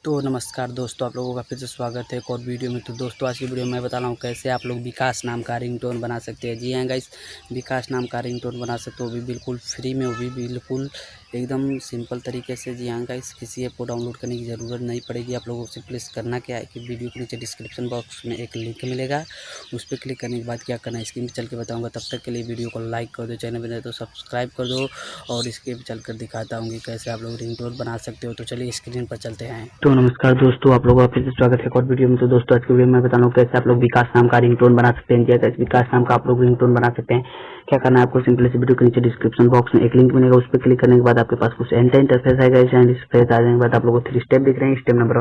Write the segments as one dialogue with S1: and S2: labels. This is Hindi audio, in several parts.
S1: तो नमस्कार दोस्तों, आप लोगों का फिर से स्वागत है एक और वीडियो में। तो दोस्तों, आज की वीडियो में मैं बता रहा हूँ कैसे आप लोग विकास नाम का रिंगटोन बना सकते हैं। जी हाँ गाइस, विकास नाम का रिंगटोन बना सकते हो, वो भी बिल्कुल फ्री में, वो भी बिल्कुल एकदम सिंपल तरीके से। जी हाँ गाइस, किसी ऐप को डाउनलोड करने की ज़रूरत नहीं पड़ेगी। आप लोगों को सिंपली करना क्या है कि वीडियो के नीचे डिस्क्रिप्शन बॉक्स में एक लिंक मिलेगा, उस पर क्लिक करने के बाद क्या करना है स्क्रीन पर चल के बताऊँगा। तब तक के लिए वीडियो को लाइक कर दो, चैनल पर तो सब्सक्राइब कर दो, और इसके चल कर दिखाता हूँ कि कैसे आप लोग रिंगटोन बना सकते हो। तो चलिए स्क्रीन पर चलते हैं। तो नमस्कार दोस्तों, आप लोगों का फिर से स्वागत है एक और वीडियो में। तो दोस्तों, आज की वीडियो में मैं बता रहा हूँ कैसे आप लोग विकास नाम का रिंगटोन बना सकते हैं। जैसे विकास नाम का आप लोग रिंगटोन बना सकते हैं। क्या करना है आपको, सिंपली से वीडियो के नीचे डिस्क्रिप्शन बॉक्स में एक लिंक मिलेगा, उस पर क्लिक करने के बाद आपके पास कुछ इंटरफेस आएगा। इस इंटरफेस आ जाने के बाद आप लोगों को 3 स्टेप दिख रहे हैं। Step number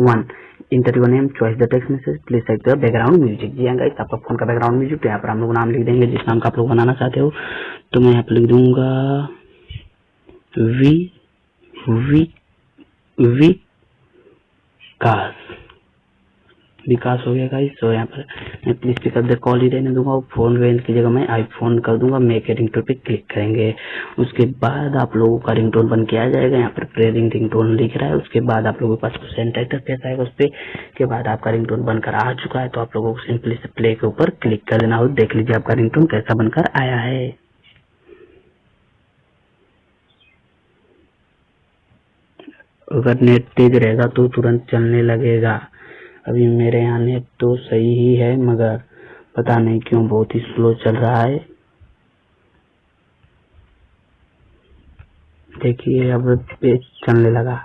S1: 1, enter your name, choice the text message, please select the background music. जी हाँ गाइस, आपका फोन का बैकग्राउंड म्यूजिक, तो यहाँ पर हम लोग नाम लिख देंगे जिस नाम का आप लोग बनाना चाहते हो। तो मैं यहाँ पर लिख दूंगा विकास। विकास हो गया गाइस। तो यहाँ पर मैं please pick up the call ही रहने दूंगा, फोन रेंज की जगह मैं आईफोन कर दूंगा। मेक ए रिंगटोन पे क्लिक करेंगे, उसके बाद आप लोगों का रिंगटोन बन के आ जाएगा। यहाँ पर प्रेरिंग रिंगटोन लिख रहा है, उसके बाद आप लोगों के पास कुछ इंटरफेस आएगा, उस पे के बाद आपका रिंगटोन बनकर आ चुका है। तो आप लोगों को सिंपली से प्ले के ऊपर क्लिक कर देना हो। देख लीजिए आपका रिंगटोन कैसा बनकर आया है। अगर नेट तेज रहेगा तो तुरंत चलने लगेगा। अभी मेरे यहाँ नेट तो सही ही है, मगर पता नहीं क्यों बहुत ही स्लो चल रहा है। देखिए अब पेज चलने लगा।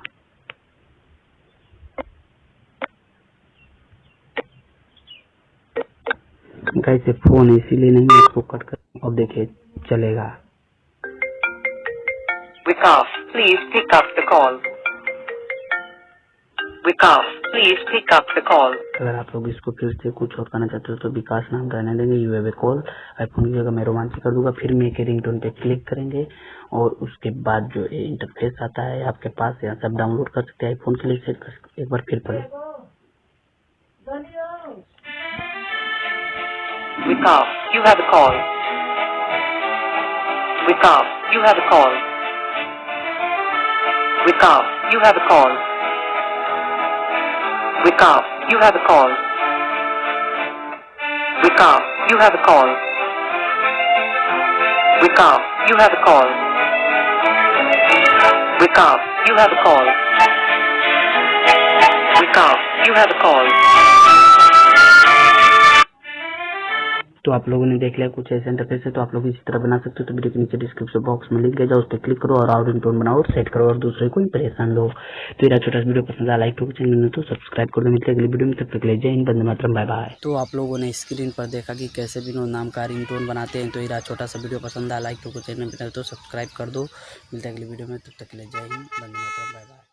S1: कैसे फोन इसीलिए नहीं है, इसको कट कर। अब देखिए चलेगा।
S2: Vikas, please pick up the call. Vikas, please pick up the call.
S1: अगर आप लोग इसको फिर से कुछ और करना चाहते हो तो विकास नाम रहने देंगे। You have a call, iPhone की जगह मैं रोमांच कर दूंगा। फिर मेक ए रिंगटोन पे क्लिक करेंगे, और उसके बाद जो इंटरफेस आता है आपके पास, यहाँ सब डाउनलोड कर सकते हैं। आईफोन के लिए सेट कर सकते हैं। एक बार फिर पढ़े।
S2: Vikas, you have a call. Vikas, you have a call. Vikas, you have a call. Vikas, you have a call. Vikas, you have a call. Vikas, you have a call. Vikas, you have a call. Vikas, you have a call.
S1: तो आप लोगों ने देख लिया कुछ ऐसे इंटरफेस है। तो आप लोग इसी तरह बना सकते हो। तो वीडियो के नीचे डिस्क्रिप्शन बॉक्स में लिंक है, जाओ उस पर क्लिक करो और रिंगटोन बनाओ और सेट करो, और दूसरे को परेशान लो। तो मेरा छोटा वीडियो पसंद आया लाइक करो, चैनल में तो सब्सक्राइब कर दो। मिलते हैं अगली वीडियो में, तब तक ले जय हिंद, वंदे मातरम, बाय बाय। तो आप लोगों ने स्क्रीन पर देखा कि कैसे विनोद नाम का रिंगटोन बनाते हैं। तो मेरा छोटा सा वीडियो पसंद आया लाइक करो, चैनल में तो सब्सक्राइब कर दो। मिलते हैं अगली वीडियो में, तब तक ले जय हिंद, वंदे मातरम, बाय बाय।